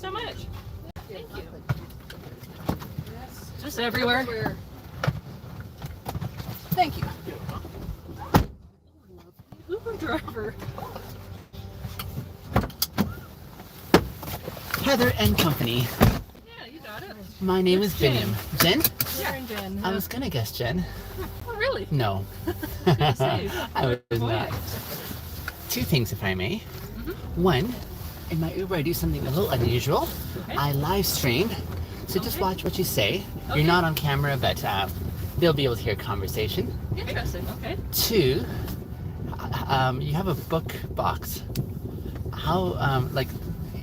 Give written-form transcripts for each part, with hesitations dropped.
so much. Thank you. Yes. Just everywhere. Thank you. Uber driver. Heather and Company. Yeah, you got it. My name It's is Jen. Jen? Yeah. Jen. I was gonna guess Jen. Oh, really? No. gonna say. I was Boy. not. Two things, if I may. Mm-hmm. One, in my Uber, I do something a little unusual. Okay. I live stream, so just Okay. watch what you say. Okay. You're not on camera, but they'll be able to hear conversation. Interesting. Okay. Two, you have a book box. How, like,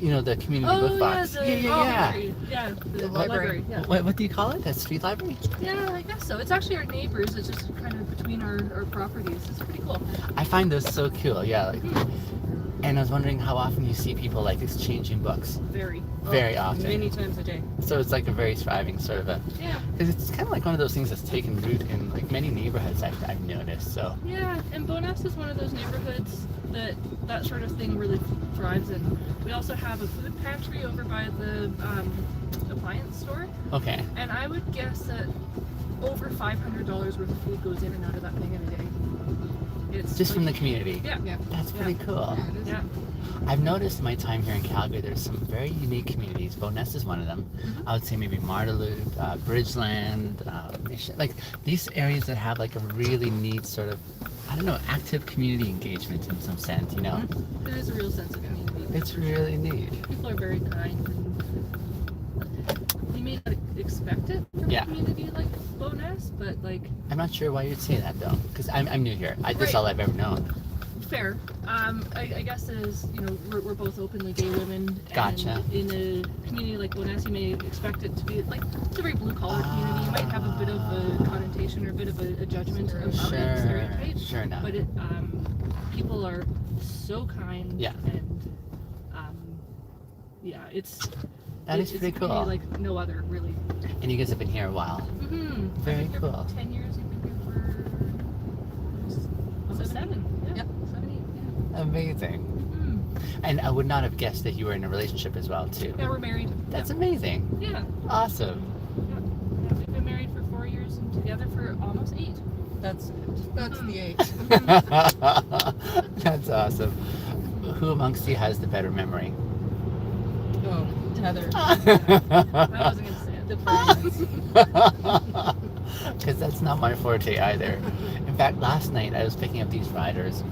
you know, the community book box. Yeah, the library. Yeah. What do you call it? A street library? Yeah, I guess so. It's actually our neighbors. It's just kind of between our properties. It's pretty cool. I find those so cool. Yeah. Like, and I was wondering how often you see people like exchanging books. Very. Very often. Many times a day. So it's like a very thriving sort of a. Yeah. Because it's kind of like one of those things that's taken root in like many neighborhoods I've noticed. So. Yeah, and Bowness is one of those neighborhoods that sort of thing really thrives in. We also have a food pantry over by the appliance store, Okay. and I would guess that over $500 worth of food goes in and out of that thing in a day. It's Just like, from the community. Yeah. Yeah. That's pretty cool. Yeah, it is. Yeah. I've noticed in my time here in Calgary, there's some very unique communities. Bowness is one of them. Mhm. I would say maybe Marteloup, Bridgeland, Mission, like these areas that have like a really neat sort of, I don't know, active community engagement in some sense, you know? There is a real sense of community. It's really neat. People are very kind. And you may not expect it from Yeah. a community like Bowness, but like I'm not sure why you'd say that though, because I'm new here. This is Right. all I've ever known. fair. I guess as you know, we're both openly gay women. Gotcha. And in a community like Bowness, you may expect it to be like it's a very blue collar community. You might have a bit of a connotation or a bit of a judgment about it, stereotype. Sure enough. But people are so kind. Yeah. And yeah, it's That is it's pretty a community cool. like no other, really. And you guys have been here a while. Mm-hmm. Very I've been here cool. for 10 years. You've been here for 7. Yeah. Yep. 7, 8. Yeah. Amazing. Mm-hmm. And I would not have guessed that you were in a relationship as well too. Yeah, we're married. That's amazing. Yeah. Awesome. Yeah, we've been married for 4 years and together for almost 8. That's the 8. That's awesome. Who amongst you has the better memory? Oh, Heather. I wasn't going to say it. The presents. Because that's not my forte either. In fact, last night I was picking up these riders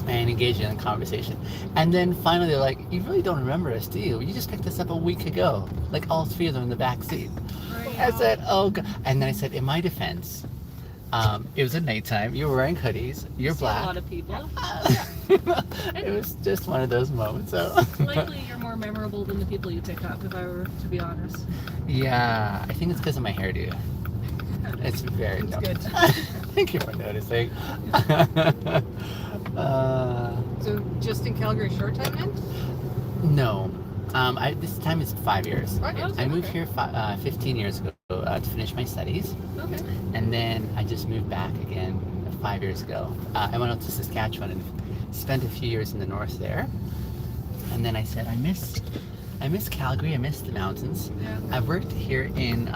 and engaging in a conversation. And then finally they're like, you really don't remember us, do you? You just picked us up a week ago. Like all three of them in the back seat. I said, oh God. And then I said, in my defense, it was at nighttime, you were wearing hoodies, you're See black. a lot of people. It was just one of those moments. So. Likely you're more memorable than the people you pick up, if I were to be honest. Yeah, I think it's because of my hairdo. It's very It's good. Thank you for noticing. So just in Calgary short time then? No. This time is 5 years. Okay. I moved here 15 years ago to finish my studies, Okay. and then I just moved back again 5 years ago. I went out to Saskatchewan and spent a few years in the north there, and then I said I miss Calgary. I miss the mountains. Yeah. I've worked here in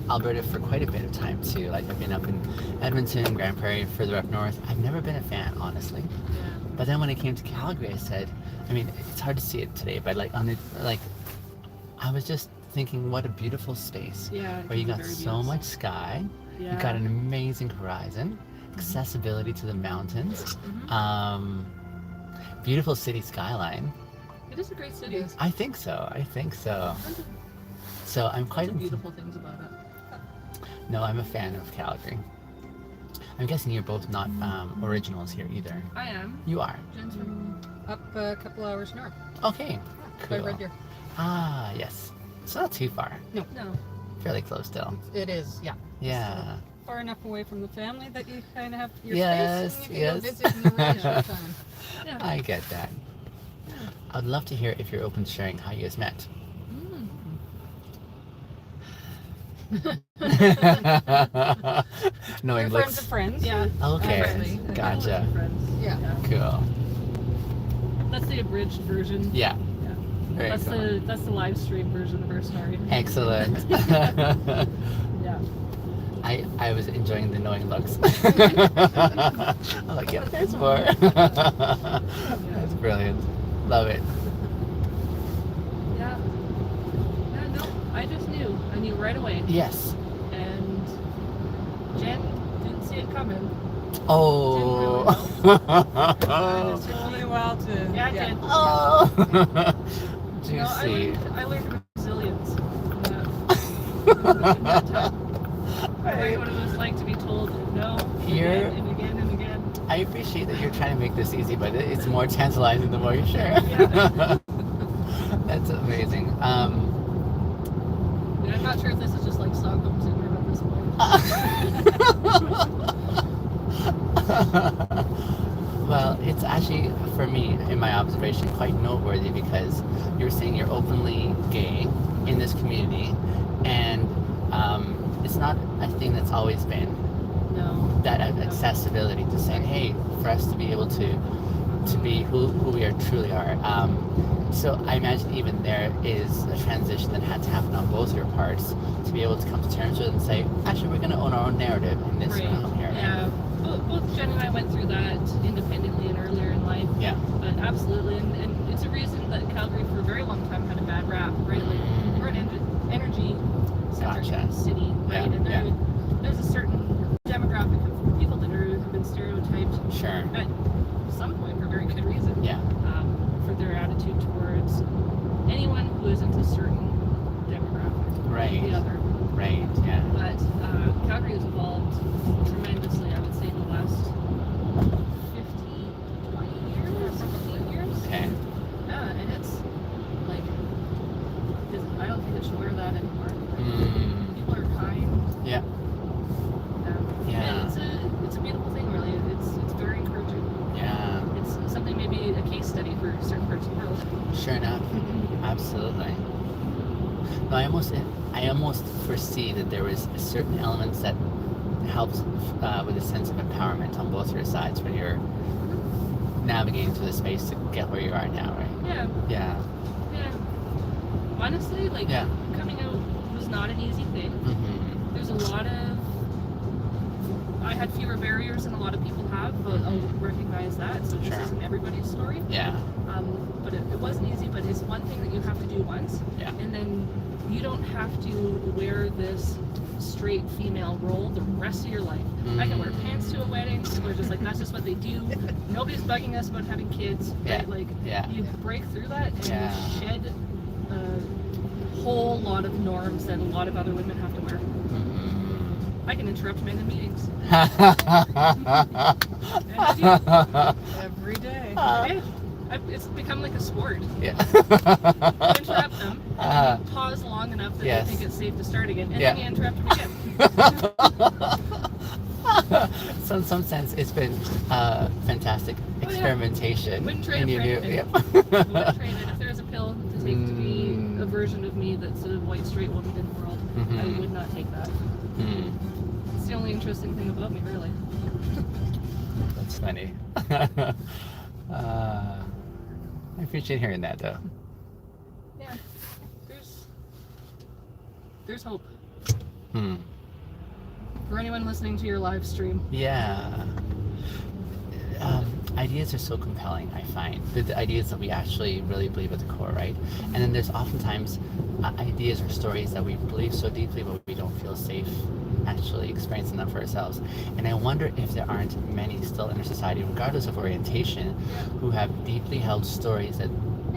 Alberta for quite a bit of time too. Like I've been up in Edmonton, Grand Prairie, further up north. I've never been a fan, honestly. Yeah. But then when I came to Calgary, I said, I mean, it's hard to see it today, but like I was just thinking, what a beautiful space. Yeah. it Where you can be got very so beautiful. much sky, Yeah. you got an amazing horizon, accessibility to the mountains, Mhm. beautiful city skyline. It is a great city. Yes. I think so. So I'm quite. Quite beautiful things about it. No, I'm a fan of Calgary. I'm guessing you're both not originals here either. I am. You are. Jen's from Up a couple hours north. Okay. By Cool. Red Deer. Ah, yes. It's not too far. no. Fairly close still. It is, yeah. Yeah. Far enough away from the family that you kind of have your Yes, space and you can yes. go visit in a really short time. Yeah. I get that. I'd love to hear if you're open to sharing how you guys met. Knowing We're friends looks. of friends. Yeah. Okay. Friendly. Gotcha. Friends. Yeah. Cool. That's the abridged version. Yeah. Very That's cool. the live stream version of our story. Excellent. Yeah. I was enjoying the knowing looks. I'm like, yep, there's more. That's brilliant. Love it. Yeah. Yeah, no, I just knew. I knew right away. Yes. And Jen didn't see it coming. Oh. It's really well to. Yeah, I did. Oh. No, Juicy. I learned resilience in that time. I learned what it was like to be told no You're- again and again and again. I appreciate that you're trying to make this easy, but it's more tantalizing the more you share. Yeah. That's amazing. And I'm not sure if this is just like Stockholm syndrome at this point. Well, it's actually, for me, in my observation, quite noteworthy because you're saying you're openly gay in this community, and it's not a thing that's always been. No. That accessibility to saying, hey, for us to be able to be who we are truly are. So I imagine even there is a transition that had to happen on both your parts to be able to come to terms with it and say, actually, we're going to own our own narrative in this Right. realm here. Yeah. Both Jen and I went through that independently and earlier in life. Yeah. But absolutely, and it's a reason that Calgary for a very long time had a bad rap, right? Like, we're an energy-centric Gotcha. city, right? Yeah, And yeah. there's a certain demographic of people that have been stereotyped Sure. at some point for very good reason. Yeah. For their attitude towards anyone who isn't a certain demographic. Right. The other. Right. Yeah. But Calgary has evolved tremendously, I would say, in the last 20 years, 15 years. Okay. Yeah, and it's like, I don't think it should wear that anymore. Mm. People are kind. Yeah. Yeah. And it's a beautiful thing, really. It's very encouraging. Yeah. It's something, maybe a case study for certain parts of the world. Sure enough. Absolutely. No, I almost foresee that there was certain elements that helped with a sense of empowerment on both your sides when you're navigating through the space to get where you are now, right? Yeah, Yeah. yeah. Honestly, like, Yeah. coming out was not an easy thing. Mm-hmm. There's a lot of, I had fewer barriers than a lot of people have, but I'll recognize that. So this Sure. isn't everybody's story. Yeah. But it wasn't easy, but it's one thing that you have to do once. Yeah. And then you don't have to wear this straight female role the rest of your life. I can wear pants to a wedding. We're just like, that's just what they do. Nobody's bugging us about having kids. Yeah. Right? Like, Yeah. you break through that and Yeah. you shed a whole lot of norms that a lot of other women have to wear. Mm-hmm. I can interrupt men in meetings. Every day. It's become like a sport. Yeah. Interrupt them, and then you pause long enough that Yes. they think it's safe to start again, and Yeah. then you interrupt them again. So in some sense, it's been fantastic experimentation. Wouldn't trade And it you for knew- anything. yep. Wouldn't trade it. If there was a pill to take to be a version of me that's a white straight woman in the world, I Mhm. would not take that. Mm. It's the only interesting thing about me, really. That's funny. I appreciate hearing that, though. Yeah, there's hope Hmm. for anyone listening to your live stream. Yeah. Ideas are so compelling, I find. The ideas that we actually really believe at the core, right? And then there's oftentimes ideas or stories that we believe so deeply, but we don't feel safe actually experiencing them for ourselves. And I wonder if there aren't many still in our society, regardless of orientation, who have deeply held stories that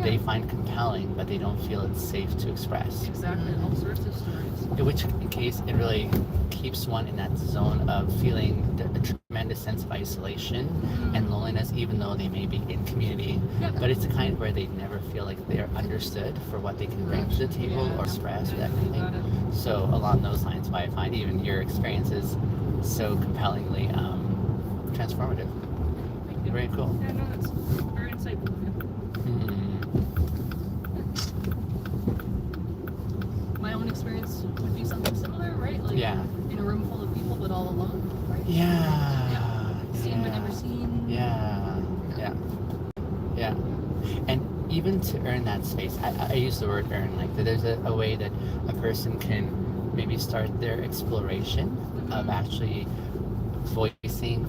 they find compelling, but they don't feel it's safe to express. Exactly, all sorts of stories. In which case, it really keeps one in that zone of feeling a tremendous sense of isolation and loneliness, even though they may be in community. Yeah. But it's the kind where they never feel like they're understood for what they can bring to the table or stress or that kind of Got thing. it. So along those lines, why I find even your experiences so compellingly transformative. Thank you. Very cool. Yeah, no, that's very insightful of you. Hmm. My own experience would be something similar, right? Like, Yeah. in a room full of people, but all alone, right? Yeah. Seen but never seen. Yeah. Yeah. Yeah. And even to earn that space, I use the word earn, like there's a way that a person can maybe start their exploration of actually voicing,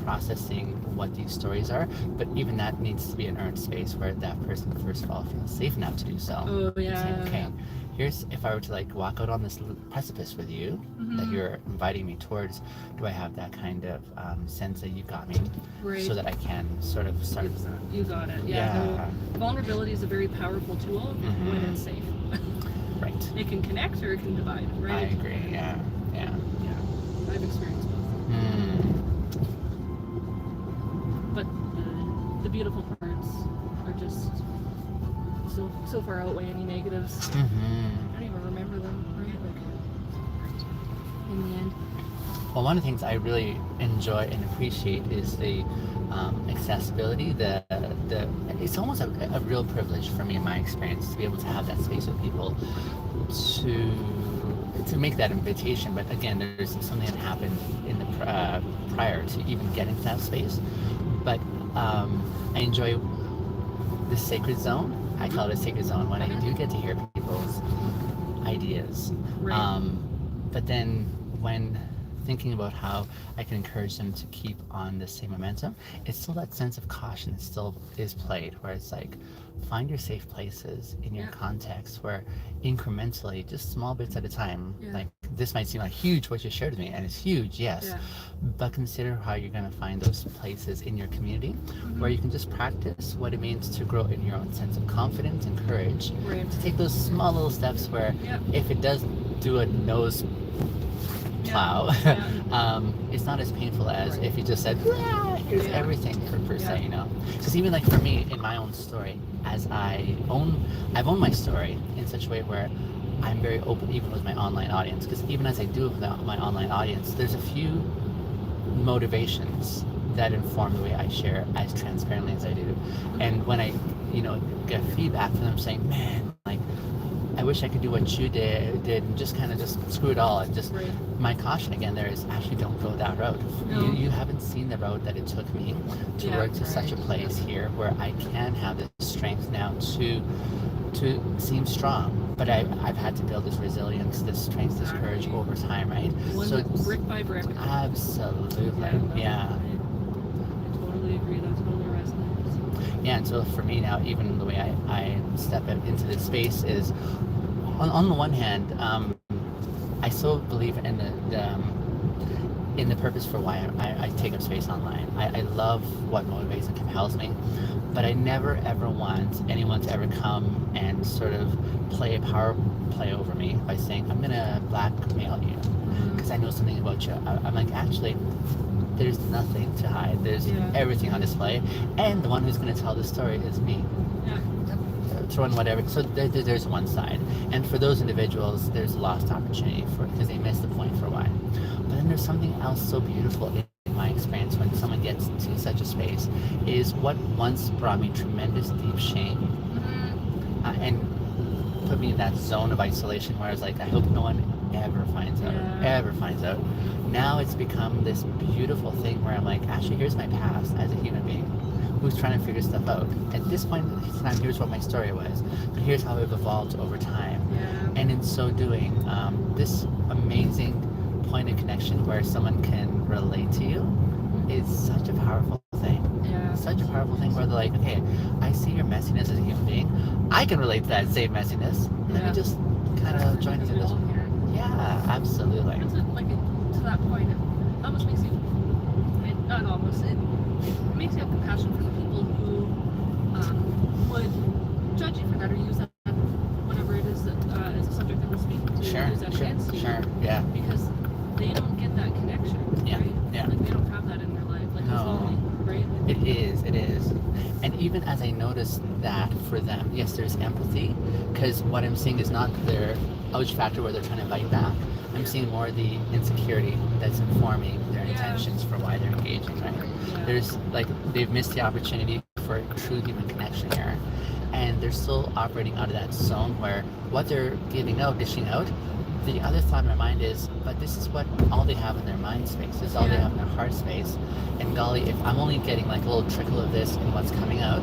processing what these stories are, but even that needs to be an earned space where that person first of all feels safe enough to do so. Oh yeah. Saying, okay, here's, if I were to like walk out on this precipice with you that you're inviting me towards, do I have that kind of sense that you got me, Right. so that I can sort of start. You got it. Yeah. No, vulnerability is a very powerful tool when it's safe. Right. It can connect or it can divide. Right. I agree. Yeah. Yeah. I've experienced both. But the beautiful parts are just so far outweigh any negatives. I don't even remember them, right? Like, in the end. Well, one of the things I really enjoy and appreciate is the accessibility. It's almost a real privilege for me in my experience to be able to have that space with people to make that invitation. But again, there's something that happened in the prior to even getting to that space. But I enjoy the sacred zone. I call it a sacred zone when I do get to hear people's ideas. Right. But then when thinking about how I can encourage them to keep on the same momentum, it's still that sense of caution that still is played, where it's like, find your safe places in your context where incrementally, just small bits at a time, like this might seem like huge what you shared with me, and it's huge, yes, but consider how you're going to find those places in your community where you can just practice what it means to grow in your own sense of confidence and courage, to take those small little steps where if it does do a nose plow, it's not as painful as if you just said, here's everything per se, you know. Because even like for me in my own story, as I've owned my story in such a way where I'm very open even with my online audience, because even as I do with my online audience, there's a few motivations that inform the way I share as transparently as I do. And when I, get feedback from them saying, man, like, I wish I could do what you did and just kind of just screw it all. And just my caution again there is actually don't go that route. No. You haven't seen the road that it took me to work to such a place here where I can have the strength now to seem strong. But I've had to build this resilience, this strength, this courage over time, right? So brick by brick. Absolutely. Yeah. I totally agree. That totally resonates. Yeah, and so for me now, even the way I step into this space is, on the one hand, I still believe in the purpose for why I take up space online. I love what motivates and compels me, but I never ever want anyone to ever come and sort of play a power play over me by saying, I'm gonna blackmail you because I know something about you. I'm like, actually, there's nothing to hide. There's everything on display, and the one who's going to tell the story is me. Throw in whatever. So there's one side, and for those individuals, there's a lost opportunity because they missed the point for a while. But then there's something else so beautiful in my experience when someone gets to such a space is what once brought me tremendous deep shame and put me in that zone of isolation where I was like, I hope no one ever finds out. Now it's become this beautiful thing where I'm like, actually, here's my past as a human being who's trying to figure stuff out. At this point in time, here's what my story was, but here's how I've evolved over time. And in so doing, this amazing point of connection where someone can relate to you is such a powerful thing. Such a powerful thing where they're like, okay, I see your messiness as a human being. I can relate to that same messiness. Let me just kind of join into this. Yeah, absolutely. Like to that point, it almost makes you, not almost, it makes you have compassion for the people who would judge you for that or use that, whatever it is that as a subject that we're speaking to, use that against you. Because they don't get that connection, right? Like they don't have that in their life. Like it's lonely, right? It is. And even as I notice that for them, yes, there's empathy, because what I'm seeing is not their ouch factor where they're trying to bite back. I'm seeing more the insecurity that's informing their intentions for why they're engaging, right? There's like, they've missed the opportunity for true human connection here. And they're still operating out of that zone where what they're giving out, dishing out, the other thought in my mind is, but this is what all they have in their mind space, this is all they have in their heart space. And golly, if I'm only getting like a little trickle of this in what's coming out,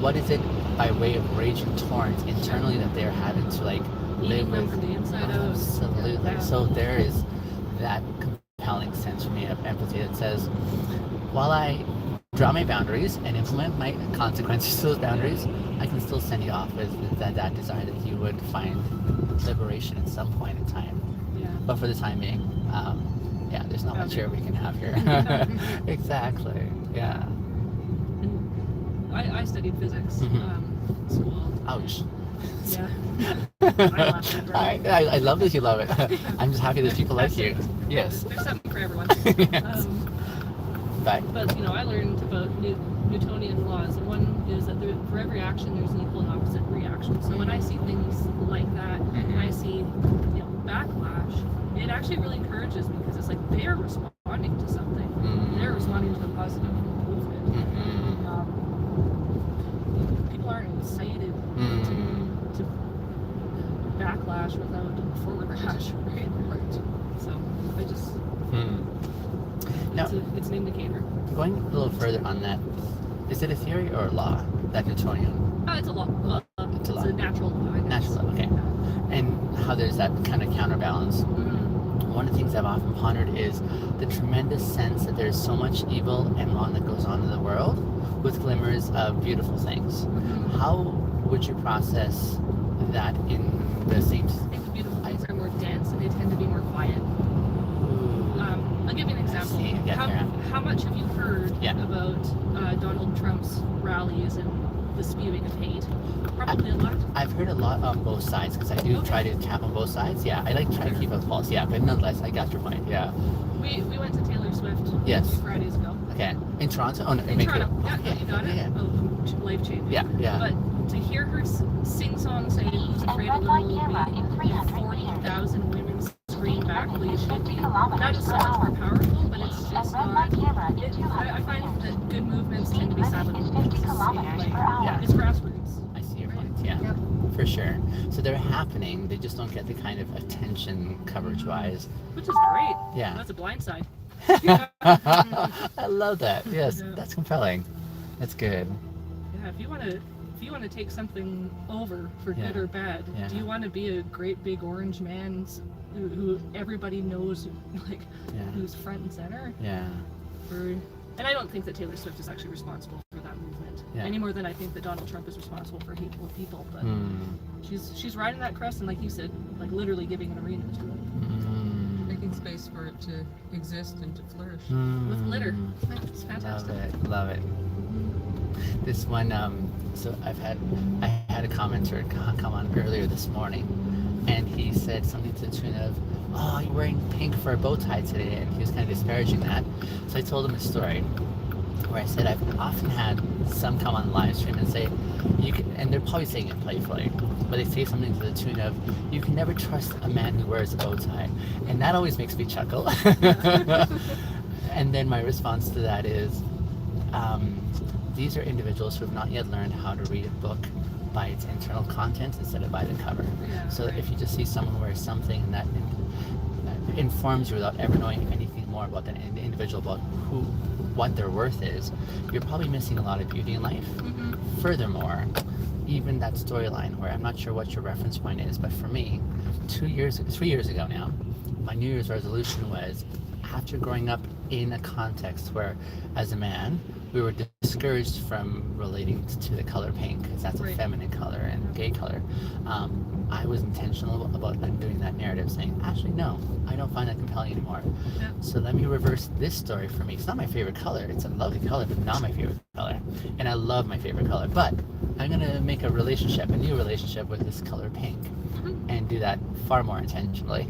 what is it by way of raging torrents internally that they're having to like live Eating them with. from the inside out. Absolutely. Yeah. So there is that compelling sense for me of empathy that says, while I draw my boundaries and implement my consequences to those boundaries, I can still send you off with that desire that you would find liberation at some point in time. Yeah. But for the time being, yeah, there's not much here we can have here. Exactly. Yeah. And I studied physics in school. Ouch. Yeah. I love it, right? I love that you love it. I'm just happy that people like you. Yes. There's something for everyone. Yes. But But I learned about Newtonian laws, and one is that for every action there's an equal and opposite reaction. So when I see things like that, and I see backlash, it actually really encourages me because it's like they're responding to something. They're responding to a positive movement. People aren't excited to backlash without forward rash, right? So I just now, it's an indicator. going a little further on that, is it a theory or a law, that Newtonian? It's a law. It's a law. a natural law. I guess. Natural law, okay. And how there's that kind of counterbalance. One of the things I've often pondered is the tremendous sense that there's so much evil and wrong that goes on in the world with glimmers of beautiful things. How would you process that in the same... I think the beautiful things are more dense and they tend to be more quiet. I'll give you an example. see. Yeah, How much have you heard Yeah. about Donald Trump's rallies and the spewing of hate? Probably a lot. I've heard a lot on both sides because I do try to tap on both sides. Yeah, I like try to keep up pulse. Yeah, but nonetheless, I got your point. Yeah. We went to Taylor Swift Yes. 2 Fridays ago. Okay. In Toronto? Oh, no, In Vancouver. Toronto. Yeah, Okay. you got it. Yeah. Oh, life changing. Yeah, yeah. But to hear her sing songs saying who's afraid of little old me, and 40,000 women scream back, please shoot me. That is so much more powerful, but it's just not. I find that good movements tend to be silent movements. Yeah. It's grassroots. I see your point. Yeah. For sure. So they're happening. They just don't get the kind of attention coverage-wise. Which is great. Yeah. That's a blind side. I love that. Yes, Yeah. that's compelling. That's good. Yeah, if you want to take something over for good Yeah. or bad, Yeah. do you want to be a great big orange man who everybody knows, like, Yeah. who's front and center? Yeah. And I don't think that Taylor Swift is actually responsible for that movement Yeah. any more than I think that Donald Trump is responsible for hateful people. But she's riding that crest, and like you said, like literally giving an arena to it Making space for it to exist and to flourish. with glitter. It's fantastic. Love it. This one, so I had a commenter come on earlier this morning, and he said something to the tune of, "Oh, you're wearing pink for a bow tie today," and he was kind of disparaging that. So I told him a story where I said I've often had some come on the live stream and say, "You can," and they're probably saying it playfully, but they say something to the tune of, "You can never trust a man who wears a bow tie," and that always makes me chuckle. And then my response to that is, these are individuals who have not yet learned how to read a book by its internal content instead of by the cover. Yeah, So right. if you just see someone wear something that informs you without ever knowing anything more about that individual, about what their worth is, you're probably missing a lot of beauty in life. Furthermore, even that storyline where I'm not sure what your reference point is, but for me, 3 years ago now, my New Year's resolution was, after growing up in a context where, as a man, we were discouraged from relating to the color pink, because that's a Right. feminine color and gay color. I was intentional about undoing that narrative, saying, actually, no, I don't find that compelling anymore. Yeah. So let me reverse this story for me. It's not my favorite color. It's a lovely color, but not my favorite color. And I love my favorite color. But I'm going to make a new relationship with this color pink, and do that far more intentionally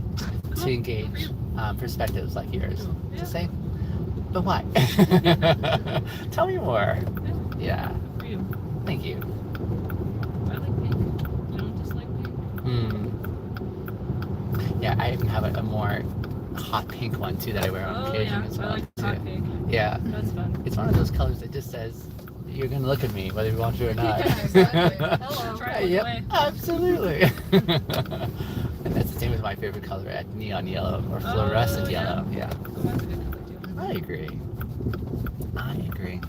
to engage perspectives like yours. Yeah. To say, but why? Tell me more. Yeah. For you. Thank you. I like pink. You don't dislike pink? Yeah, I even have a more hot pink one too that I wear on Oh occasion yeah, as I well. like too. hot pink. Yeah. That's fun. It's one of those colors that just says, you're gonna look at me whether you want to or not. Yeah, exactly. Hello. Try to look Yep, away. absolutely. And that's the same with my favorite color, at neon yellow or fluorescent yeah. yellow. Yeah. Oh, that's a good color too. I agree.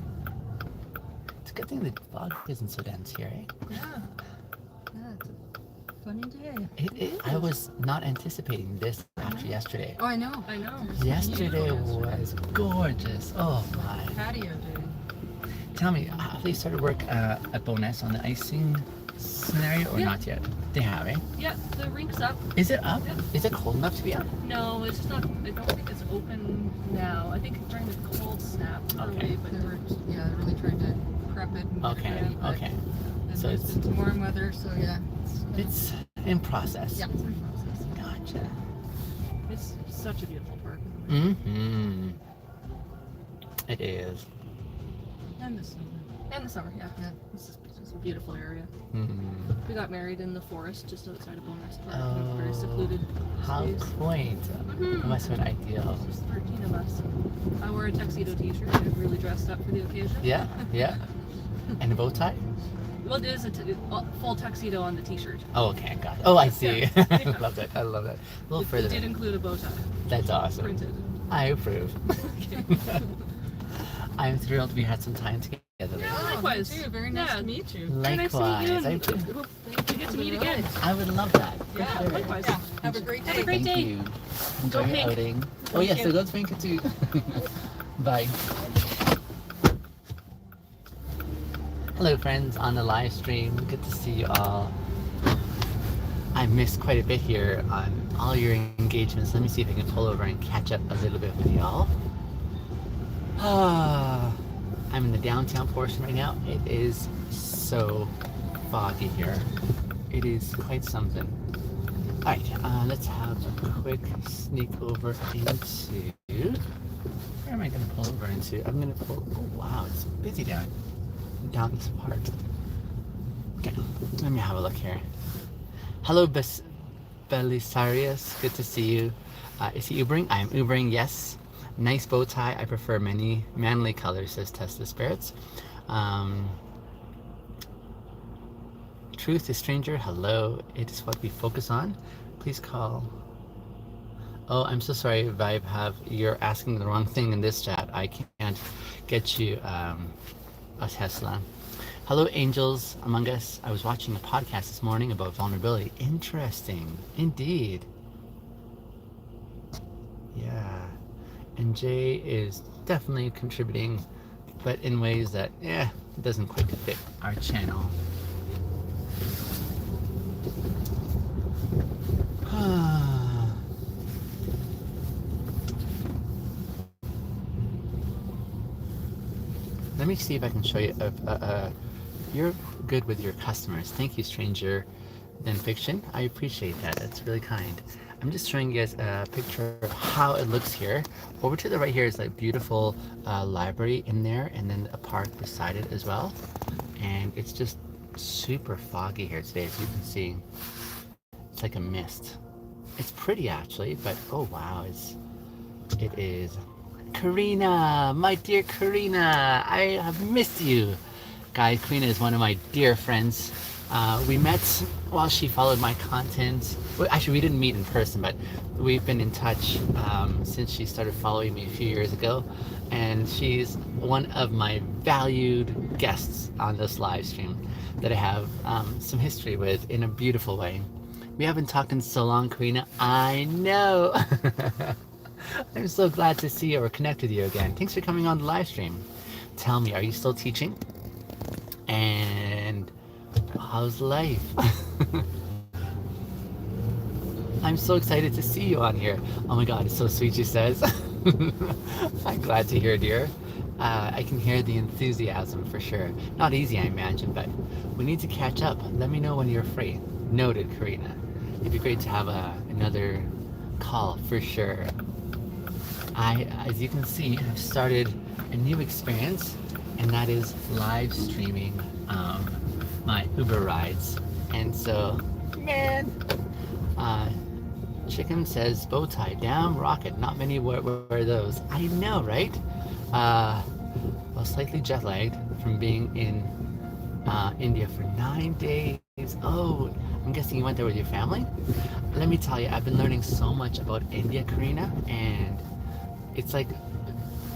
It's a good thing the fog isn't so dense here, eh? Yeah. Yeah, it's a funny day. I was not anticipating this after yesterday. Oh, I know. I know. Yesterday was gorgeous. Oh my. Patio day. Tell me, have they started work at Bonus on the icing scenario or Yeah. not yet? They have, eh? Yeah, the rink's up. Is it up? Yeah. Is it cold enough to be up? No, it's not. I don't think it's open now. I think during the cold snap, Okay. early, but They were, really trying to prep it and get it Okay, ready, but okay. then So it's it's- warm weather, so yeah. It's in process. Yeah. it's in process. Gotcha. It's such a beautiful park. Mm-hmm. It is. And the summer. And the summer, yeah. Yeah. It's just a beautiful area. Mm-hmm. We got married in the forest just outside of Bonus Park. Oh, Very secluded How space. quaint. Mhm. That must have been ideal. There's 13 of us. I wore a tuxedo t-shirt. I really dressed up for the occasion. Yeah, yeah. And a bow tie? Well, it is a full tuxedo on the t-shirt. Oh, okay, got it. Oh, I see. Yeah. Love that. I love that. A little It further. did include a bow tie, That's awesome. printed. I approve. I'm thrilled we had some time together. Yeah, Oh, likewise. me too. Very nice Yeah. to meet you. Very nice to meet you, Likewise. I and do. hope we get to meet again. I would love that. For Yeah, sure. likewise. Yeah. Have a great day. Have a great Thank day. you. Enjoy Go your pink. outing. Oh, yes, you. so go to Pink too. Bye. Hello, friends on the live stream. Good to see you all. I missed quite a bit here on all your engagements. Let me see if I can pull over and catch up a little bit with y'all. I'm in the downtown portion right now. It is so foggy here. It is quite something. Alright, let's have a quick sneak over into... Where am I going to pull over into? I'm going to pull... Oh, wow, it's busy down this part. Okay, let me have a look here. Hello, Belisarius. Good to see you. Is he Ubering? I am Ubering, yes. Nice bow tie. I prefer many manly colors, says Tesla Spirits. Truth is stranger. Hello. It is what we focus on. Please call. Oh, I'm so sorry, Vibe. You're asking the wrong thing in this chat. I can't get you a Tesla. Hello, angels among us. I was watching a podcast this morning about vulnerability. Interesting, indeed. Yeah, and Jay is definitely contributing, but in ways that, it doesn't quite fit our channel. Let me see if I can show you. You're good with your customers. Thank you, stranger than fiction. I appreciate that. That's really kind. I'm just showing you guys a picture of how it looks here. Over to the right here is like beautiful library in there, and then a park beside it as well. And it's just super foggy here today, as you can see. It's like a mist. It's pretty actually, but oh wow, it is. Karina, my dear Karina, I have missed you. Guys, Karina is one of my dear friends. We met while she followed my content. Well, actually, we didn't meet in person, but we've been in touch since she started following me a few years ago. And she's one of my valued guests on this live stream that I have some history with in a beautiful way. We haven't talked in so long, Karina. I know. I'm so glad to see you or connect with you again. Thanks for coming on the live stream. Tell me, are you still teaching? And how's life? I'm so excited to see you on here. Oh my god, it's so sweet, she says. I'm glad to hear, dear. I can hear the enthusiasm for sure. Not easy, I imagine, but we need to catch up. Let me know when you're free. Noted, Karina. It'd be great to have another call for sure. As you can see, I've started a new experience, and that is live streaming my Uber rides. And so, man, Chicken says bow tie, damn rocket. Not many wear those. I know, right? Well, slightly jet lagged from being in India for 9 days. Oh, I'm guessing you went there with your family? Let me tell you, I've been learning so much about India, Karina, and it's like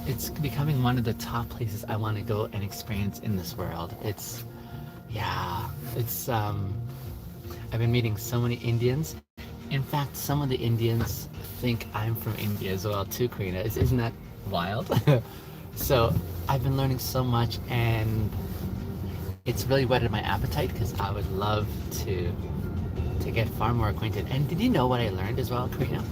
it's becoming one of the top places I want to go and experience in this world. Yeah, it's, I've been meeting so many Indians. In fact, some of the Indians think I'm from India as well too, Karina. Isn't that wild? So I've been learning so much, and it's really whetted my appetite because I would love to get far more acquainted. And did you know what I learned as well, Karina?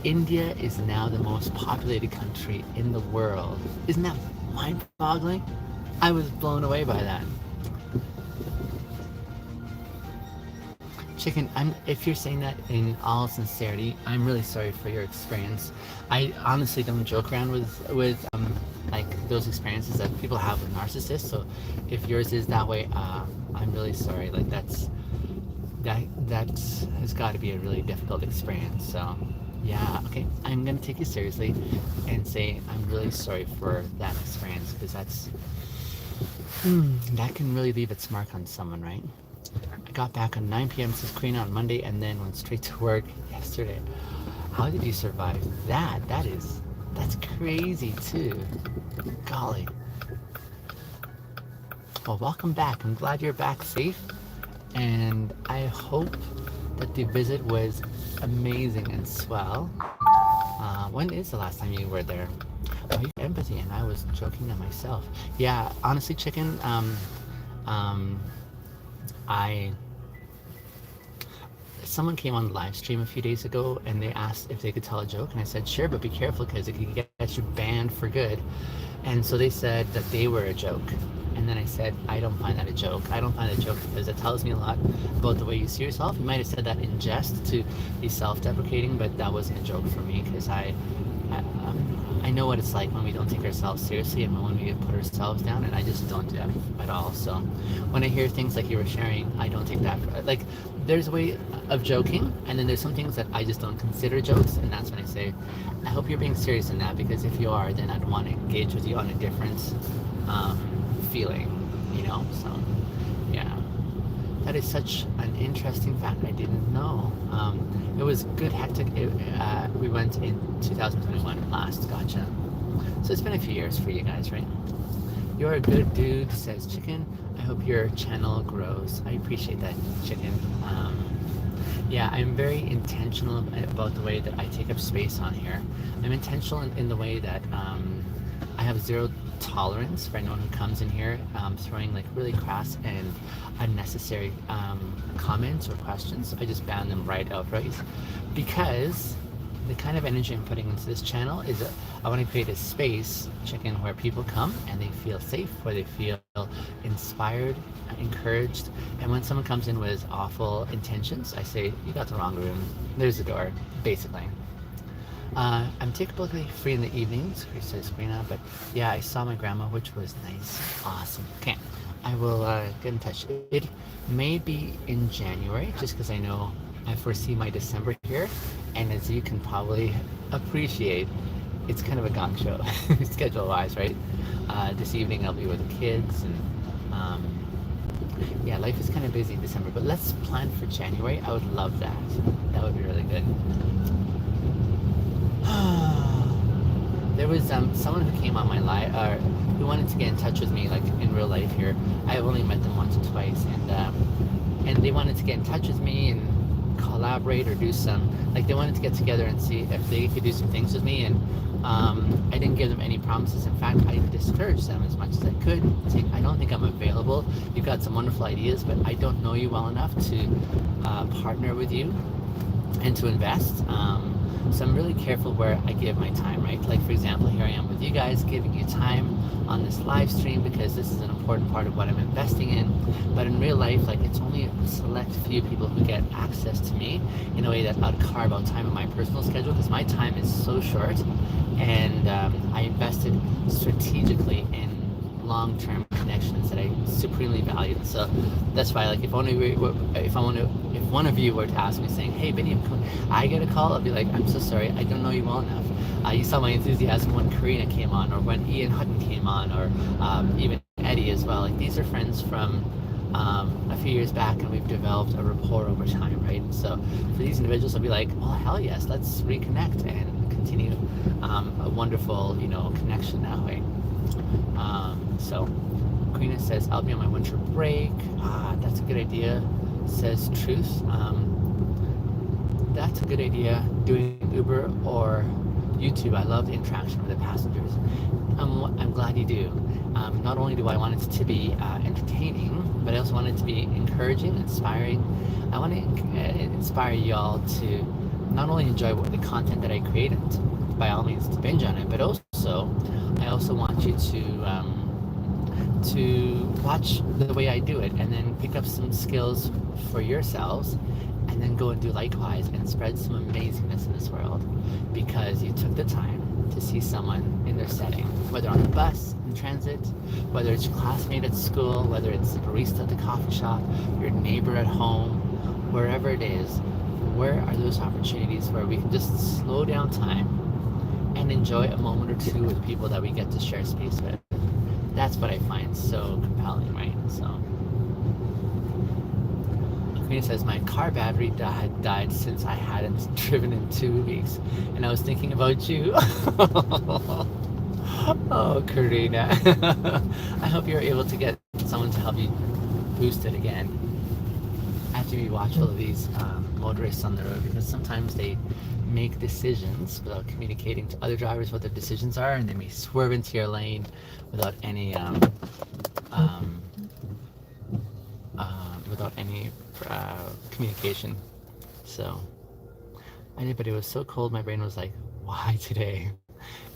India is now the most populated country in the world. Isn't that mind-boggling? I was blown away by that. Chicken, if you're saying that in all sincerity, I'm really sorry for your experience. I honestly don't joke around with like those experiences that people have with narcissists. So if yours is that way, I'm really sorry. Like that has got to be a really difficult experience. So yeah, okay, I'm gonna take you seriously and say I'm really sorry for that experience, because that can really leave its mark on someone, right? I got back on 9 p.m. to screen on Monday and then went straight to work yesterday. How did you survive that? That's crazy too. Golly. Well, welcome back. I'm glad you're back safe, and I hope that the visit was amazing and swell. When is the last time you were there? Oh, you have empathy, and I was joking to myself. Yeah, honestly, chicken, someone came on the live stream a few days ago and they asked if they could tell a joke, and I said sure, but be careful because it can get you banned for good. And so they said that they were a joke, and then I said I don't find that a joke. I don't find it a joke because it tells me a lot about the way you see yourself. You might have said that in jest to be self-deprecating, but that wasn't a joke for me, because I know what it's like when we don't take ourselves seriously and when we put ourselves down, and I just don't do that at all. So when I hear things like you were sharing, I don't take that like, there's a way of joking, and then there's some things that I just don't consider jokes, and that's when I say I hope you're being serious in that, because if you are, then I'd want to engage with you on a different feeling, you know. So yeah, that is such an interesting fact I didn't know. It was good, hectic. We went in 2021 last. Gotcha. So it's been a few years for you guys, right? You're a good dude, says Chicken. I hope your channel grows. I appreciate that, Chicken. Yeah, I'm very intentional about the way that I take up space on here. I'm intentional in the way that I have zero tolerance for anyone who comes in here throwing like really crass and unnecessary comments or questions. I just ban them outright, because the kind of energy I'm putting into this channel is I want to create a space, Chicken, where people come and they feel safe, where they feel inspired, encouraged. And when someone comes in with awful intentions, I say, you got the wrong room. There's the door, basically. I'm typically free in the evenings, says Sabrina, but yeah, I saw my grandma, which was nice. Awesome. Okay, I will get in touch. It may be in January, just because I know I foresee my December here, and as you can probably appreciate, it's kind of a gong show, schedule-wise, right? This evening I'll be with the kids, and yeah, life is kind of busy in December, but let's plan for January. I would love that. That would be really good. There was someone who came on my live, who wanted to get in touch with me, like in real life here. I've only met them once or twice, and they wanted to get in touch with me and collaborate or do some, like they wanted to get together and see if they could do some things with me, and I didn't give them any promises. In fact, I discouraged them as much as I could. I don't think I'm available. You've got some wonderful ideas, but I don't know you well enough to partner with you and to invest. So I'm really careful where I give my time, right? Like, for example, here I am with you guys, giving you time on this live stream because this is an important part of what I'm investing in. But in real life, like, it's only a select few people who get access to me in a way that I'd carve out time in my personal schedule, because my time is so short, and I invested strategically in long-term connections that I supremely value. So that's why, like, if one of you were to ask me saying, hey Benny, I get a call, I'll be like, I'm so sorry, I don't know you well enough. You saw my enthusiasm when Karina came on, or when Ian Hutton came on, or even Eddie as well. Like, these are friends from a few years back, and we've developed a rapport over time, right? So for these individuals, I'll be like, well, hell yes, let's reconnect and continue a wonderful, connection that way. So Karina says, I'll be on my winter break. That's a good idea, says Truth. That's a good idea, doing Uber or YouTube. I love the interaction with the passengers. I'm glad you do. Not only do I want it to be entertaining, but I also want it to be encouraging, inspiring. I want to inspire y'all to not only enjoy the content that I create, and by all means to binge on it, but I also want you to watch the way I do it, and then pick up some skills for yourselves, and then go and do likewise and spread some amazingness in this world, because you took the time to see someone in their setting, whether on the bus, in transit, whether it's your classmate at school, whether it's the barista at the coffee shop, your neighbor at home, wherever it is. Where are those opportunities where we can just slow down time and enjoy a moment or two with people that we get to share space with? That's what I find so compelling, right? So Queen says, my car battery had died since I hadn't driven in 2 weeks, and I was thinking about you. Oh, Karina. I hope you're able to get someone to help you boost it again after you watch all of these motorists on the road, because sometimes they make decisions without communicating to other drivers what their decisions are, and they may swerve into your lane without any communication. So I did, but it was so cold my brain was like, why today?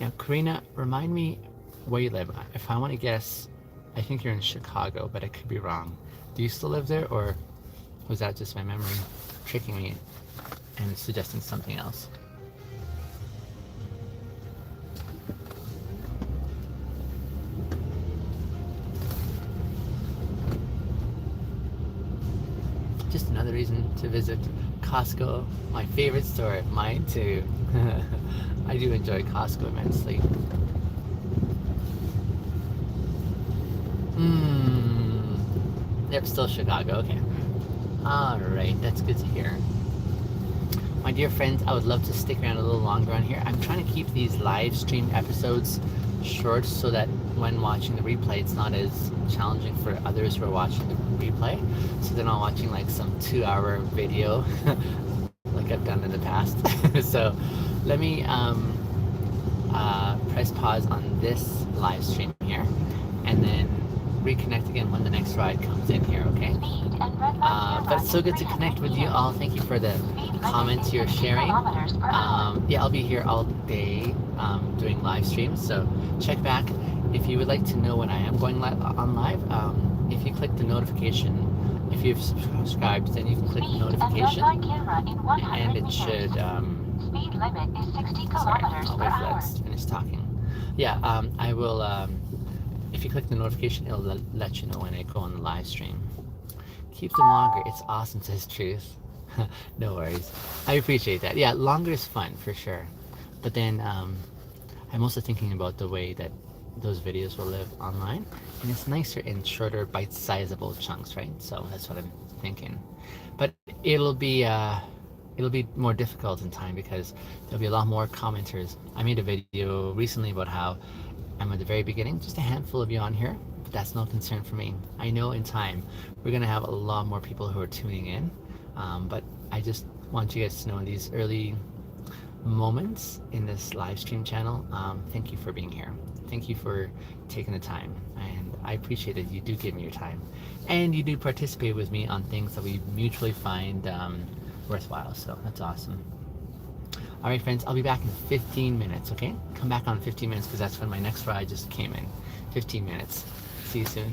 Now, Karina, remind me where you live. If I want to guess, I think you're in Chicago, but I could be wrong. Do you still live there, or was that just my memory tricking me and suggesting something else? Just another reason to visit Costco, my favorite store. Mine too. I do enjoy Costco immensely. Yep, still Chicago. Okay. Alright, that's good to hear. My dear friends, I would love to stick around a little longer on here. I'm trying to keep these live stream episodes short so that when watching the replay, it's not as challenging for others who are watching the replay. So they're not watching like some 2-hour video like I've done in the past. So let me press pause on this live stream here, and then reconnect again when the next ride comes in here, okay? But it's so good to connect with you all. Thank you for the comments you're sharing. Yeah, I'll be here all day doing live streams, so check back. If you would like to know when I am going live, if you click the notification, if you've subscribed, then you can click the notification, and it should, Speed limit is 60 sorry, kilometers I'll per wait for hour. that to finish talking. Yeah, I will, if you click the notification, it'll let you know when I go on the live stream. Keep them longer. It's awesome, says Truth. No worries. I appreciate that. Yeah, longer is fun for sure. But then I'm also thinking about the way that those videos will live online, and it's nicer in shorter, bite-sizable chunks, right? So that's what I'm thinking. But it'll be more difficult in time because there'll be a lot more commenters. I made a video recently about how I'm at the very beginning, just a handful of you on here, but that's no concern for me. I know in time we're gonna have a lot more people who are tuning in, but I just want you guys to know in these early moments in this live stream channel, thank you for being here. Thank you for taking the time, and I appreciate it. You do give me your time, and you do participate with me on things that we mutually find worthwhile, so that's awesome. All right, friends, I'll be back in 15 minutes, okay? Come back on 15 minutes because that's when my next ride just came in. 15 minutes. See you soon.